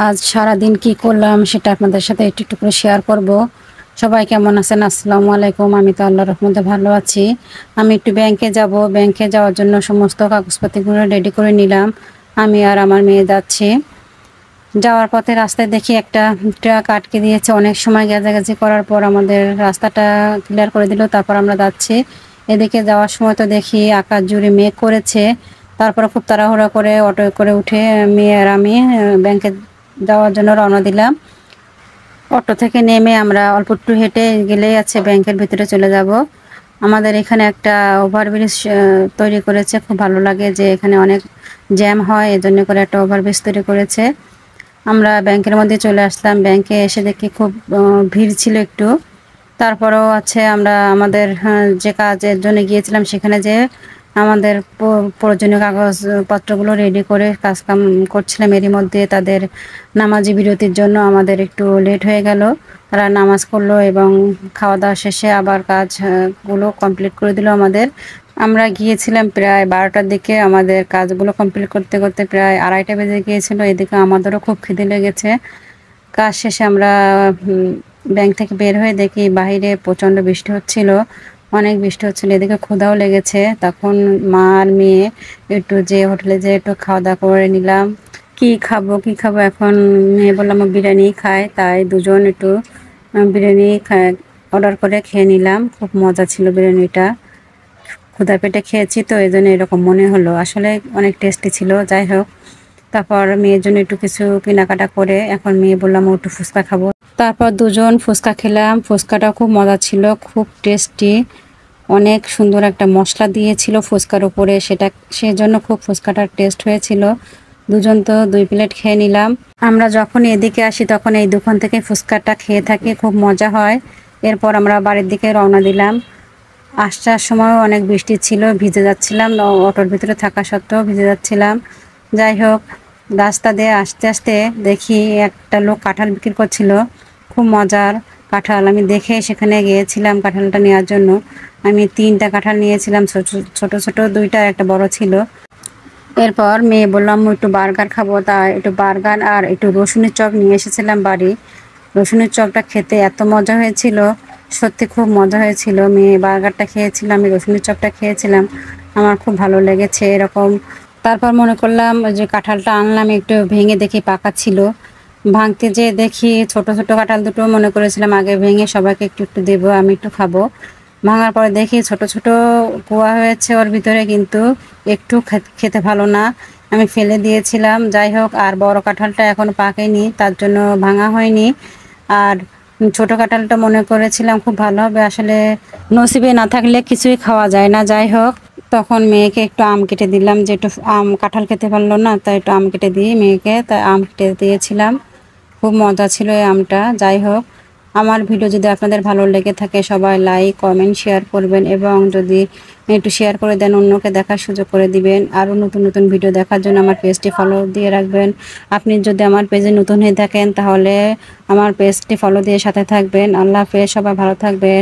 আজ সারাদিন কি করলাম সেটা আপনাদের সাথে একটু একটু করে শেয়ার করব। সবাই কেমন আছেন? আসসালামু আলাইকুম। আমি তো আল্লাহর রহমতে ভালো আছি। আমি একটু ব্যাংকে যাব। ব্যাংকে যাওয়ার জন্য সমস্ত কাগজপত্রগুলো রেডি করে নিলাম। আমি আর আমার মেয়ে যাচ্ছি। যাওয়ার পথে রাস্তায় দেখি একটা ট্রাক আটকে দিয়েছে। অনেক সময় গেজাগেজি করার পর আমাদের রাস্তাটা ক্লিয়ার করে দিল। তারপর আমরা যাচ্ছি। এদিকে যাওয়ার সময় তো দেখি আকাশ জুড়ে মেঘ করেছে। তারপরে খুব তাড়াহুড়া করে অটো করে উঠে মেয়ে আর আমি ব্যাংকে যাওয়ার জন্য রওনা দিলাম। অটো থেকে নেমে আমরা অল্প একটু হেঁটে গেলেই আছে ব্যাংকের ভিতরে চলে যাব। আমাদের এখানে একটা ওভারব্রিজ তৈরি করেছে। খুব ভালো লাগে যে এখানে অনেক জ্যাম হয়, এজন্য করে একটা ওভারব্রিজ তৈরি করেছে। আমরা ব্যাংকের মধ্যে চলে আসলাম। ব্যাংকে এসে দেখি খুব ভিড় ছিল একটু। তারপরেও আছে আমরা আমাদের যে কাজের জন্য গিয়েছিলাম সেখানে যে আমাদের প্রয়োজনীয় কাগজপত্রগুলো রেডি করে কাজকাম করছিলাম। এরই মধ্যে তাদের নামাজি বিরতির জন্য আমাদের একটু লেট হয়ে গেল। তারা নামাজ পড়লো এবং খাওয়া দাওয়া শেষে আবার কাজগুলো কমপ্লিট করে দিল আমাদের। আমরা গিয়েছিলাম প্রায় 12টার দিকে। আমাদের কাজগুলো কমপ্লিট করতে করতে প্রায় 2:30 বেজে গিয়েছিল। এদিকে আমাদেরও খুব খিদে লেগেছে। কাজ শেষে আমরা ব্যাংক থেকে বের হয়ে দেখি বাইরে প্রচণ্ড বৃষ্টি হচ্ছিল, অনেক বৃষ্টি হচ্ছিল। এদিকে ক্ষুধাও লেগেছে। তখন মা আর মেয়ে একটু যে হোটেলে যেয়ে একটু খাওয়া দাওয়া করে নিলাম। কি খাবো এখন মেয়ে বললাম বিরিয়ানি খায়, তাই দুজন একটু বিরিয়ানি অর্ডার করে খেয়ে নিলাম। খুব মজা ছিল বিরিয়ানিটা। ক্ষুধার পেটে খেয়েছি তো এই জন্য এরকম মনে হলো, আসলে অনেক টেস্টি ছিল। যাই হোক, তারপর মেয়ের জন্য একটু কিছু কেনাকাটা করে এখন মেয়ে বললাম একটু ফুচকা খাবো। তারপর দুজন ফুচকা খেলাম। ফুচকাটা খুব মজা ছিল, খুব টেস্টি। অনেক সুন্দর একটা মশলা দিয়েছিল ফুচকার উপরে, সেজন্য খুব ফুচকাটার টেস্ট হয়েছিল। দুজন তো 2 প্লেট খেয়ে নিলাম। আমরা যখন এদিকে আসি তখন এই দোকান থেকে ফুচকাটা খেয়ে থাকি, খুব মজা হয়। এরপর আমরা বাড়ির দিকে রওনা দিলাম। আসার সময়ও অনেক বৃষ্টি ছিল, ভিজে যাচ্ছিলাম। অটোর ভিতরে থাকা সত্ত্বেও ভিজে যাচ্ছিলাম। যাই হোক, রাস্তা দিয়ে আস্তে আস্তে দেখি একটা লোক কাঁঠাল বিক্রি করছিল। খুব মজার কাঁঠাল। আমি দেখে সেখানে গিয়েছিলাম কাঁঠালটা নেওয়ার জন্য। আমি 3টা কাঁঠাল নিয়েছিলাম, ছোট ছোট 2টা, একটা বড় ছিল। এরপর মেয়ে বললাম একটু বার্গার খাবো, তাই একটু বার্গার আর একটু রসুনের চপ নিয়ে এসেছিলাম বাড়ি। রসুনের চপটা খেতে এত মজা হয়েছিল, সত্যি খুব মজা হয়েছিল। মেয়ে বার্গারটা খেয়েছিল, আমি রসুনের চপটা খেয়েছিলাম। আমার খুব ভালো লেগেছে এরকম। তারপর মনে করলাম যে কাঁঠালটা আনলাম, একটু ভেঙে দেখি পাকা ছিল। ভাঙতে যেয়ে দেখি ছোট ছোট কাঁঠাল দুটো। মনে করেছিলাম আগে ভেঙে সবাইকে একটু একটু দেবো, আমি একটু খাবো। ভাঙার পরে দেখি ছোট ছোট কুয়া হয়েছে ওর ভিতরে, কিন্তু একটু খেতে ভালো না, আমি ফেলে দিয়েছিলাম। যাই হোক, আর বড় কাঁঠালটা এখনো পাকেনি, তার জন্য ভাঙা হয়নি। আর ছোট কাঁঠালটা মনে করেছিলাম খুব ভালো হবে, আসলে নসিবে না থাকলে কিছুই খাওয়া যায় না। যাই হোক, তখন মেয়েকে একটু আম কেটে দিলাম, যে একটু কাঁঠাল খেতে পারলো না, তাই একটু আম কেটে দিয়ে মেয়েকে তাই আম কেটে দিয়েছিলাম। খুব মজা ছিল এই আমটা। যাই হোক, আমার ভিডিও যদি আপনাদের ভালো লেগে থাকে সবাই লাইক কমেন্ট শেয়ার করবেন, এবং যদি একটু শেয়ার করে দেন অন্যকে দেখার সুযোগ করে দিবেন। আরও নতুন নতুন ভিডিও দেখার জন্য আমার পেজটি ফলো দিয়ে রাখবেন। আপনি যদি আমার পেজে নতুন হয়ে থাকেন তাহলে আমার পেজটি ফলো দিয়ে সাথে থাকবেন। আল্লাহ হাফেজ, সবাই ভালো থাকবেন।